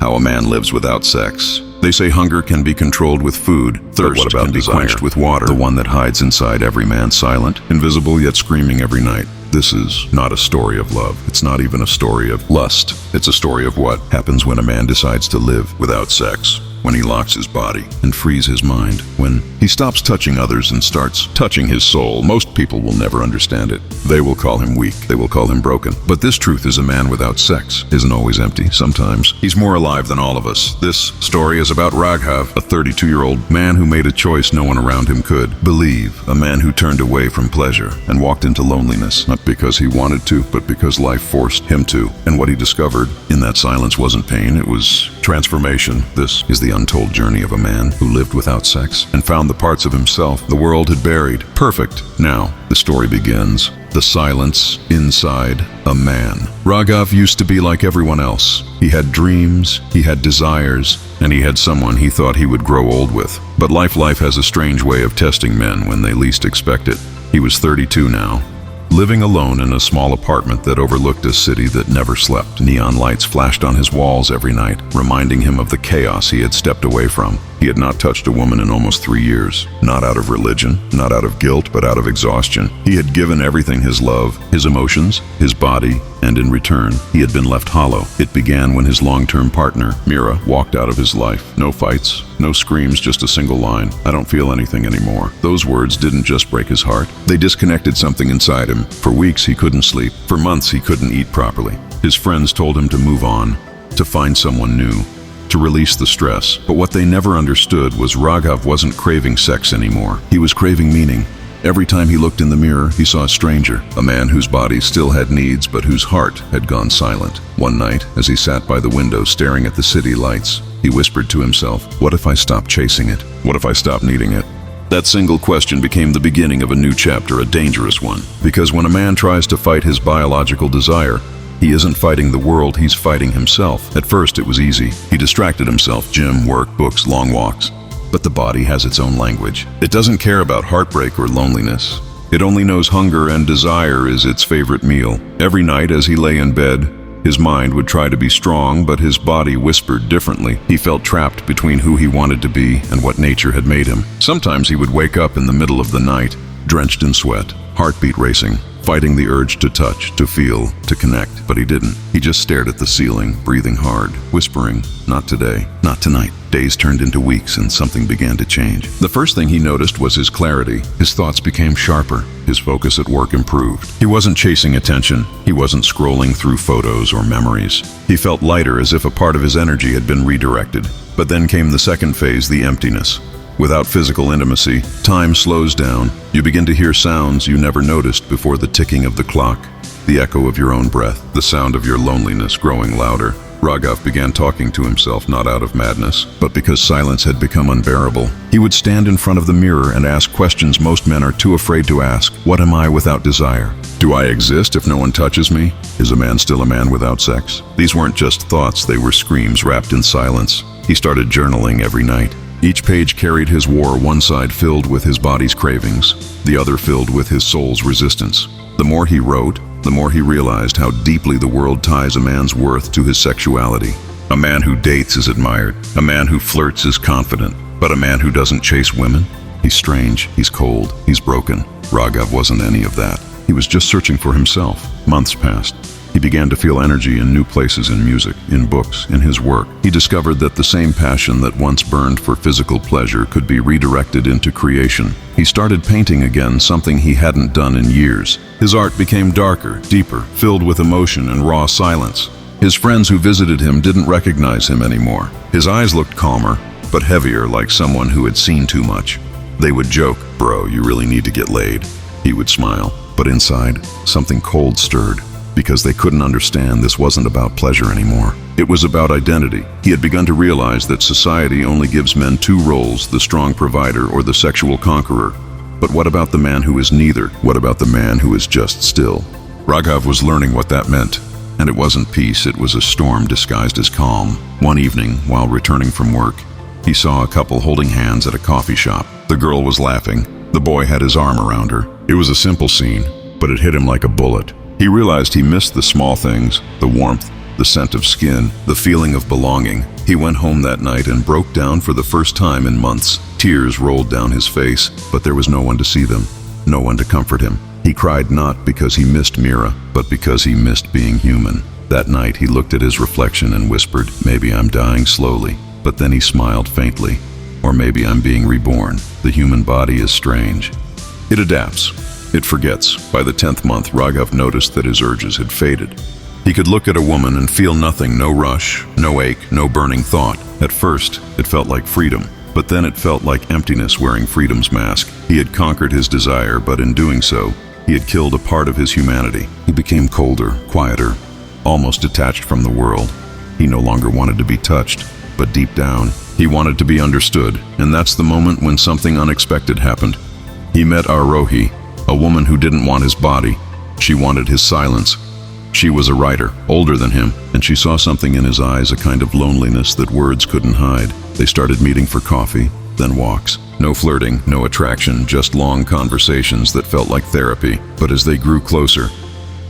How a man lives without sex. They say hunger can be controlled with food, thirst can be quenched with water, the one that hides inside every man, silent, invisible, yet screaming every night. This is not a story of love. It's not even a story of lust. It's a story of what happens when a man decides to live without sex. When he locks his body and frees his mind. When he stops touching others and starts touching his soul. Most people will never understand it. They will call him weak. They will call him broken. But this truth is a man without sex isn't always empty. Sometimes he's more alive than all of us. This story is about Raghav, a 32-year-old man who made a choice no one around him could. Believe, a man who turned away from pleasure and walked into loneliness. Not because he wanted to, but because life forced him to. And what he discovered in that silence wasn't pain, it was transformation. This is the untold journey of a man who lived without sex and found the parts of himself the world had buried. Perfect. Now, the story begins. The silence inside a man. Raghav used to be like everyone else. He had dreams, he had desires, and he had someone he thought he would grow old with. But life has a strange way of testing men when they least expect it. He was 32 now. Living alone in a small apartment that overlooked a city that never slept. Neon lights flashed on his walls every night, reminding him of the chaos he had stepped away from. He had not touched a woman in almost 3 years. Not out of religion, not out of guilt, but out of exhaustion. He had given everything, his love, his emotions, his body, and in return, he had been left hollow. It began when his long-term partner, Mira, walked out of his life. No fights, no screams, just a single line. I don't feel anything anymore. Those words didn't just break his heart. They disconnected something inside him. For weeks, he couldn't sleep. For months, he couldn't eat properly. His friends told him to move on, to find someone new, to release the stress. But what they never understood was Raghav wasn't craving sex anymore. He was craving meaning. Every time he looked in the mirror, he saw a stranger, a man whose body still had needs, but whose heart had gone silent. One night, as he sat by the window staring at the city lights, he whispered to himself, "What if I stop chasing it? What if I stop needing it?" That single question became the beginning of a new chapter, a dangerous one. Because when a man tries to fight his biological desire, he isn't fighting the world, he's fighting himself. At first, it was easy. He distracted himself, gym, work, books, long walks. But the body has its own language. It doesn't care about heartbreak or loneliness. It only knows hunger and desire is its favorite meal. Every night as he lay in bed, his mind would try to be strong, but his body whispered differently. He felt trapped between who he wanted to be and what nature had made him. Sometimes he would wake up in the middle of the night, drenched in sweat, heartbeat racing, fighting the urge to touch, to feel, to connect, but he didn't. He just stared at the ceiling, breathing hard, whispering, "Not today, not tonight." Days turned into weeks and something began to change. The first thing he noticed was his clarity. His thoughts became sharper. His focus at work improved. He wasn't chasing attention. He wasn't scrolling through photos or memories. He felt lighter, as if a part of his energy had been redirected. But then came the second phase, the emptiness. Without physical intimacy, time slows down. You begin to hear sounds you never noticed before: the ticking of the clock, the echo of your own breath, the sound of your loneliness growing louder. Raghav began talking to himself, not out of madness, but because silence had become unbearable. He would stand in front of the mirror and ask questions most men are too afraid to ask. What am I without desire? Do I exist if no one touches me? Is a man still a man without sex? These weren't just thoughts, they were screams wrapped in silence. He started journaling every night. Each page carried his war, one side filled with his body's cravings, the other filled with his soul's resistance. The more he wrote, the more he realized how deeply the world ties a man's worth to his sexuality. A man who dates is admired. A man who flirts is confident. But a man who doesn't chase women? He's strange, he's cold, he's broken. Raghav wasn't any of that. He was just searching for himself. Months passed. He began to feel energy in new places, in music, in books, in his work. He discovered that the same passion that once burned for physical pleasure could be redirected into creation. He started painting again, something he hadn't done in years. His art became darker, deeper, filled with emotion and raw silence. His friends who visited him didn't recognize him anymore. His eyes looked calmer, but heavier, like someone who had seen too much. They would joke, "Bro, you really need to get laid." He would smile, but inside, something cold stirred. Because they couldn't understand this wasn't about pleasure anymore. It was about identity. He had begun to realize that society only gives men two roles, the strong provider or the sexual conqueror. But what about the man who is neither? What about the man who is just still? Raghav was learning what that meant. And it wasn't peace, it was a storm disguised as calm. One evening, while returning from work, he saw a couple holding hands at a coffee shop. The girl was laughing. The boy had his arm around her. It was a simple scene, but it hit him like a bullet. He realized he missed the small things, the warmth, the scent of skin, the feeling of belonging. He went home that night and broke down for the first time in months. Tears rolled down his face, but there was no one to see them, no one to comfort him. He cried not because he missed Mira, but because he missed being human. That night he looked at his reflection and whispered, "Maybe I'm dying slowly." But then he smiled faintly. "Or maybe I'm being reborn. The human body is strange. It adapts. It forgets." By the 10th month, Raghav noticed that his urges had faded. He could look at a woman and feel nothing, no rush, no ache, no burning thought. At first, it felt like freedom, but then it felt like emptiness wearing freedom's mask. He had conquered his desire, but in doing so, he had killed a part of his humanity. He became colder, quieter, almost detached from the world. He no longer wanted to be touched, but deep down, he wanted to be understood, and that's the moment when something unexpected happened. He met Arohi, a woman who didn't want his body. She wanted his silence. She was a writer, older than him, and she saw something in his eyes, a kind of loneliness that words couldn't hide. They started meeting for coffee, then walks. No flirting, no attraction, just long conversations that felt like therapy. But as they grew closer,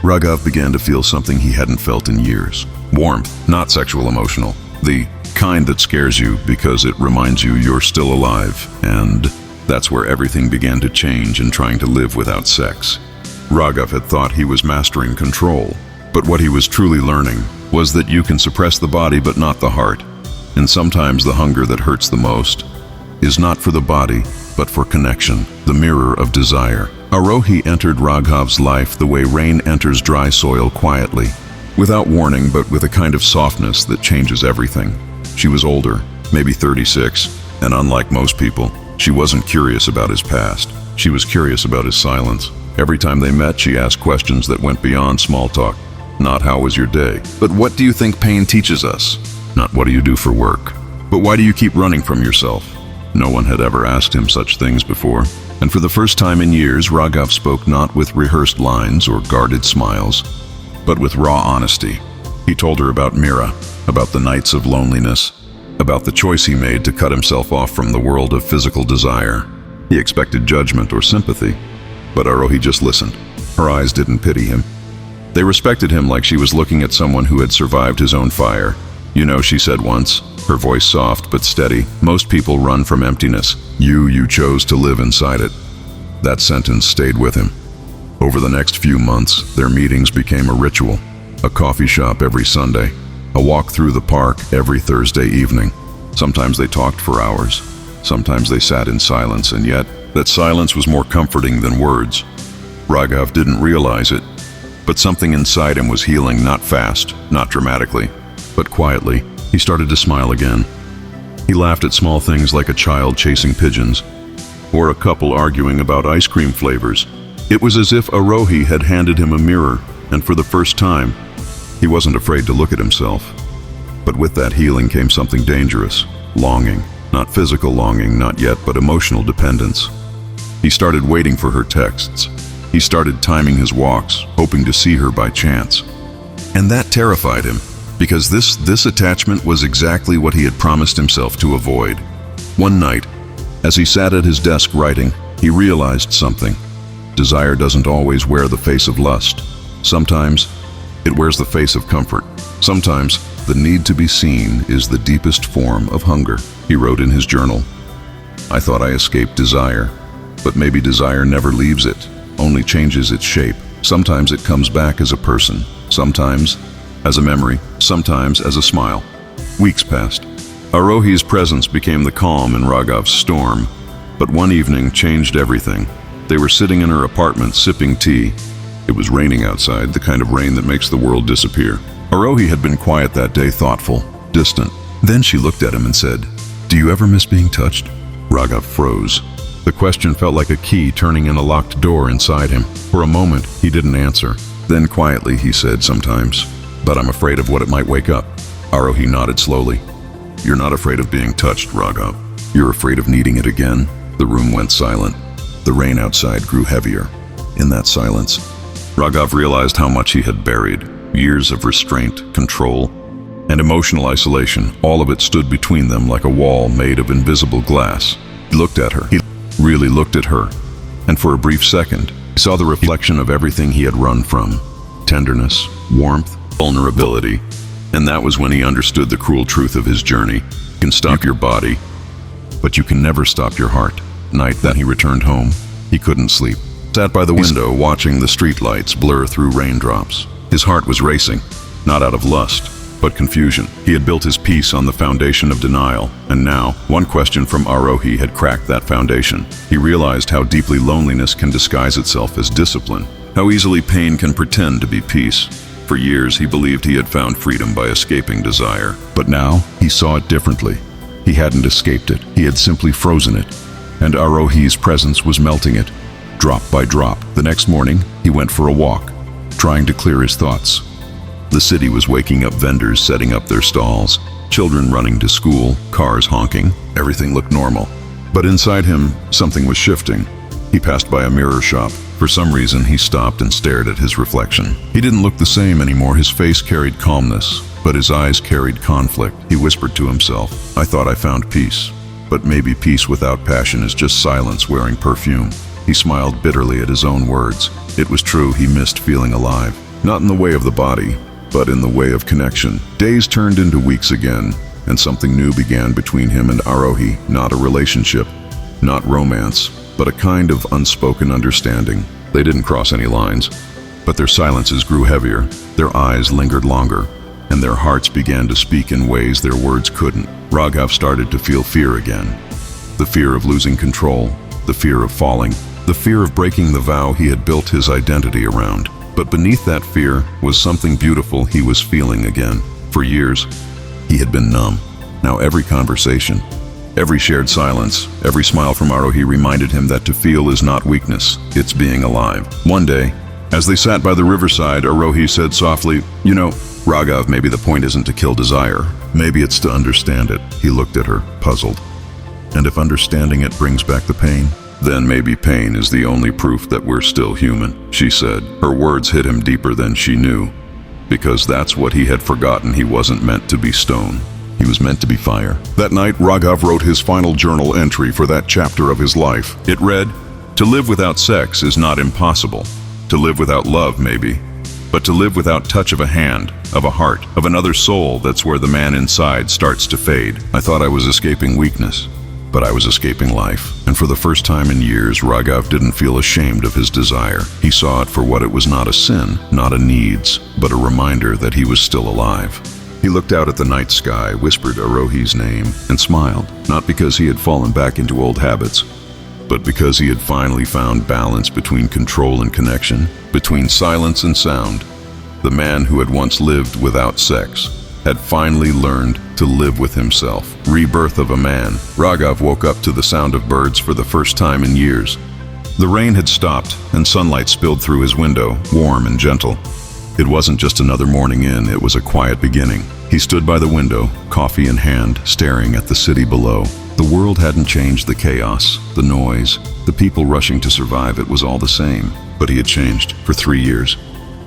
Raghav began to feel something he hadn't felt in years. Warmth, not sexual, emotional. The kind that scares you because it reminds you you're still alive. And that's where everything began to change in trying to live without sex. Raghav had thought he was mastering control, but what he was truly learning was that you can suppress the body but not the heart. And sometimes the hunger that hurts the most is not for the body, but for connection, the mirror of desire. Arohi entered Raghav's life the way rain enters dry soil, quietly, without warning, but with a kind of softness that changes everything. She was older, maybe 36, and unlike most people, she wasn't curious about his past. She was curious about his silence. Every time they met, she asked questions that went beyond small talk. Not "How was your day?" but "What do you think pain teaches us?" Not "What do you do for work?" but "Why do you keep running from yourself?" No one had ever asked him such things before. And for the first time in years, Raghav spoke not with rehearsed lines or guarded smiles, but with raw honesty. He told her about Mira, about the nights of loneliness, about the choice he made to cut himself off from the world of physical desire. He expected judgment or sympathy, but Arohi just listened. Her eyes didn't pity him. They respected him like she was looking at someone who had survived his own fire. "You know," she said once, her voice soft but steady, "most people run from emptiness. You chose to live inside it." That sentence stayed with him. Over the next few months, their meetings became a ritual. A coffee shop every Sunday, a walk through the park every Thursday evening. Sometimes they talked for hours. Sometimes they sat in silence, and yet that silence was more comforting than words. Raghav didn't realize it, but something inside him was healing, not fast, not dramatically, but quietly. He started to smile again. He laughed at small things like a child chasing pigeons, or a couple arguing about ice cream flavors. It was as if Arohi had handed him a mirror, and for the first time, he wasn't afraid to look at himself. But with that healing came something dangerous, longing. Not physical longing, not yet, but emotional dependence. He started waiting for her texts. He started timing his walks, hoping to see her by chance. And that terrified him, because this attachment was exactly what he had promised himself to avoid. One night, as he sat at his desk writing, he realized something. Desire doesn't always wear the face of lust. Sometimes, it wears the face of comfort. Sometimes, the need to be seen is the deepest form of hunger. He wrote in his journal, "I thought I escaped desire, but maybe desire never leaves it, only changes its shape. Sometimes it comes back as a person, sometimes as a memory, sometimes as a smile." Weeks passed. Arohi's presence became the calm in Raghav's storm, but one evening changed everything. They were sitting in her apartment sipping tea. It was raining outside, the kind of rain that makes the world disappear. Arohi had been quiet that day, thoughtful, distant. Then she looked at him and said, "Do you ever miss being touched?" Raghav froze. The question felt like a key turning in a locked door inside him. For a moment, he didn't answer. Then quietly he said, "Sometimes, but I'm afraid of what it might wake up." Arohi nodded slowly. "You're not afraid of being touched, Raghav. You're afraid of needing it again." The room went silent. The rain outside grew heavier. In that silence, Raghav realized how much he had buried. Years of restraint, control, and emotional isolation. All of it stood between them like a wall made of invisible glass. He looked at her. He really looked at her. And for a brief second, he saw the reflection of everything he had run from. Tenderness, warmth, vulnerability. And that was when he understood the cruel truth of his journey. You can stop your body, but you can never stop your heart. Night that he returned home, he couldn't sleep. Sat by the window watching the streetlights blur through raindrops. His heart was racing, not out of lust, but confusion. He had built his peace on the foundation of denial, and now, one question from Arohi had cracked that foundation. He realized how deeply loneliness can disguise itself as discipline, how easily pain can pretend to be peace. For years, he believed he had found freedom by escaping desire. But now, he saw it differently. He hadn't escaped it. He had simply frozen it. And Arohi's presence was melting it, drop by drop. The next morning, he went for a walk, trying to clear his thoughts. The city was waking up, vendors setting up their stalls, children running to school, cars honking. Everything looked normal. But inside him, something was shifting. He passed by a mirror shop. For some reason, he stopped and stared at his reflection. He didn't look the same anymore. His face carried calmness, but his eyes carried conflict. He whispered to himself, "I thought I found peace. But maybe peace without passion is just silence wearing perfume." He smiled bitterly at his own words. It was true, he missed feeling alive. Not in the way of the body, but in the way of connection. Days turned into weeks again, and something new began between him and Arohi. Not a relationship, not romance, but a kind of unspoken understanding. They didn't cross any lines, but their silences grew heavier, their eyes lingered longer, and their hearts began to speak in ways their words couldn't. Raghav started to feel fear again. The fear of losing control, the fear of falling, the fear of breaking the vow he had built his identity around. But beneath that fear was something beautiful he was feeling again. For years, he had been numb. Now every conversation, every shared silence, every smile from Arohi reminded him that to feel is not weakness, it's being alive. One day, as they sat by the riverside, Arohi said softly, "You know, Raghav, maybe the point isn't to kill desire. Maybe it's to understand it." He looked at her, puzzled. "And if understanding it brings back the pain, then maybe pain is the only proof that we're still human," she said. Her words hit him deeper than she knew, because that's what he had forgotten. He wasn't meant to be stone. He was meant to be fire. That night, Raghav wrote his final journal entry for that chapter of his life. It read, "To live without sex is not impossible. To live without love, maybe. But to live without touch of a hand, of a heart, of another soul, that's where the man inside starts to fade. I thought I was escaping weakness, but I was escaping life." And for the first time in years, Raghav didn't feel ashamed of his desire. He saw it for what it was: not a sin, not a needs, but a reminder that he was still alive. He looked out at the night sky, whispered Arohi's name, and smiled, not because he had fallen back into old habits, but because he had finally found balance between control and connection, between silence and sound. The man who had once lived without sex had finally learned to live with himself. Rebirth of a man. Raghav woke up to the sound of birds for the first time in years. The rain had stopped, and sunlight spilled through his window, warm and gentle. It wasn't just another morning in, it was a quiet beginning. He stood by the window, coffee in hand, staring at the city below. The world hadn't changed: the chaos, the noise, the people rushing to survive. It was all the same. But he had changed. For 3 years,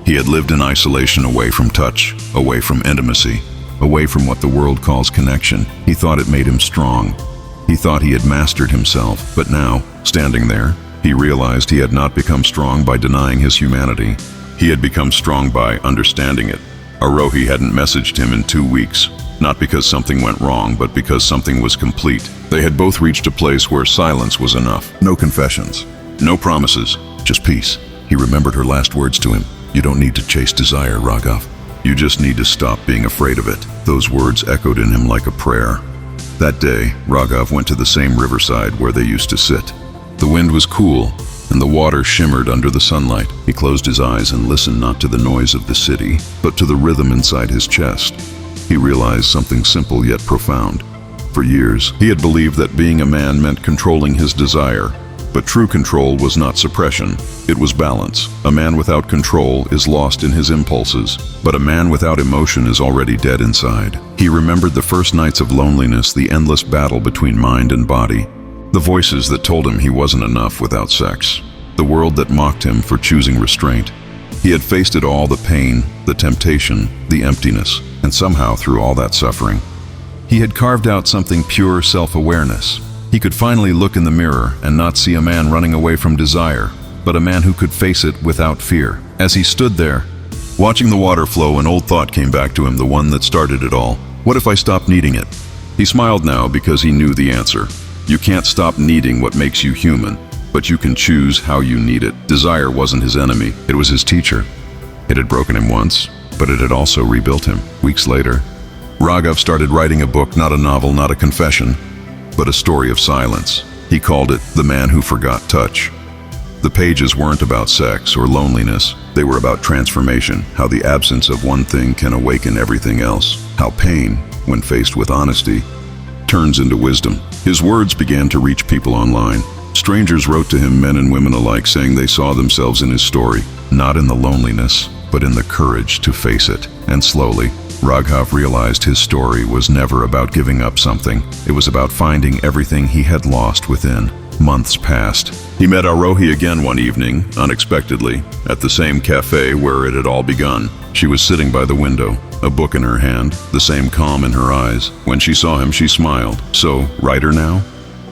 he had lived in isolation, away from touch, away from intimacy, away from what the world calls connection. He thought it made him strong. He thought he had mastered himself. But now, standing there, he realized he had not become strong by denying his humanity. He had become strong by understanding it. Arohi hadn't messaged him in 2 weeks, not because something went wrong, but because something was complete. They had both reached a place where silence was enough. No confessions, no promises, just peace. He remembered her last words to him. "You don't need to chase desire, Raghav. You just need to stop being afraid of it." Those words echoed in him like a prayer. That day, Raghav went to the same riverside where they used to sit. The wind was cool, and the water shimmered under the sunlight. He closed his eyes and listened not to the noise of the city, but to the rhythm inside his chest. He realized something simple yet profound. For years, he had believed that being a man meant controlling his desire. But true control was not suppression, it was balance. A man without control is lost in his impulses, but a man without emotion is already dead inside. He remembered the first nights of loneliness, the endless battle between mind and body, the voices that told him he wasn't enough without sex, the world that mocked him for choosing restraint. He had faced it all: the pain, the temptation, the emptiness, and somehow through all that suffering, he had carved out something: pure self-awareness. He could finally look in the mirror and not see a man running away from desire, but a man who could face it without fear. As he stood there, Watching the water flow, an old thought came back to him, the one that started it all. What if I stopped needing it? He smiled now because he knew the answer. You can't stop needing what makes you human, but you can choose how you need it. Desire wasn't his enemy, it was his teacher. It had broken him once, but it had also rebuilt him. Weeks later, Raghav started writing a book, not a novel, not a confession, but a story of silence. He called it The Man Who Forgot Touch. The pages weren't about sex or loneliness. They were about transformation, how the absence of one thing can awaken everything else, how pain, when faced with honesty, turns into wisdom. His words began to reach people online. Strangers wrote to him, men and women alike, saying they saw themselves in his story, not in the loneliness, but in the courage to face it. And slowly, Raghav realized his story was never about giving up something. It was about finding everything he had lost within. Months passed. He met Arohi again one evening, unexpectedly, at the same cafe where it had all begun. She was sitting by the window, a book in her hand, the same calm in her eyes. When she saw him, she smiled. "So, writer now?"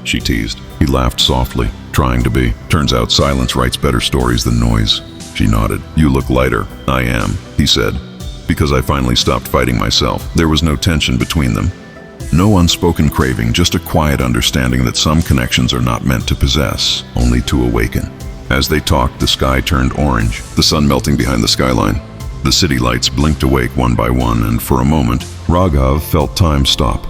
she teased. He laughed softly, trying to be. "Turns out silence writes better stories than noise." She nodded. "You look lighter." "I am," he said, "because I finally stopped fighting myself." There was no tension between them. No unspoken craving, just a quiet understanding that some connections are not meant to possess, only to awaken. As they talked, the sky turned orange, the sun melting behind the skyline. The city lights blinked awake one by one, and for a moment, Raghav felt time stop.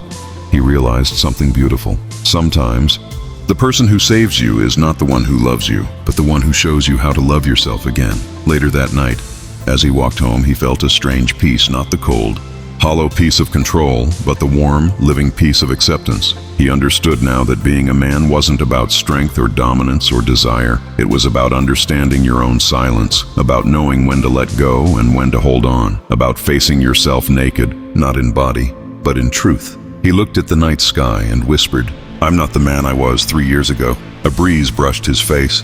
He realized something beautiful. Sometimes, the person who saves you is not the one who loves you, but the one who shows you how to love yourself again. Later that night, as he walked home, he felt a strange peace, not the cold, hollow peace of control, but the warm, living peace of acceptance. He understood now that being a man wasn't about strength or dominance or desire. It was about understanding your own silence, about knowing when to let go and when to hold on, about facing yourself naked, not in body, but in truth. He looked at the night sky and whispered, "I'm not the man I was 3 years ago." A breeze brushed his face,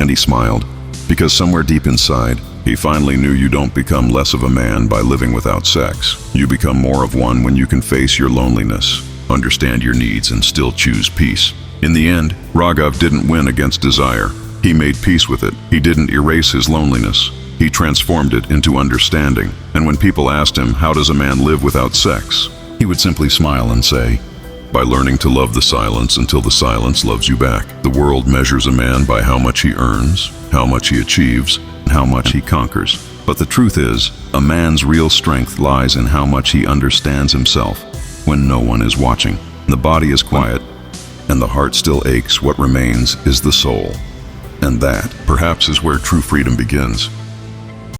and he smiled, because somewhere deep inside, he finally knew you don't become less of a man by living without sex. You become more of one when you can face your loneliness, understand your needs, and still choose peace. In the end, Raghav didn't win against desire. He made peace with it. He didn't erase his loneliness. He transformed it into understanding. And when people asked him, "How does a man live without sex?" he would simply smile and say, "By learning to love the silence until the silence loves you back." The world measures a man by how much he earns, how much he achieves, and how much he conquers. But the truth is, a man's real strength lies in how much he understands himself when no one is watching. The body is quiet, and the heart still aches. What remains is the soul. And that, perhaps, is where true freedom begins.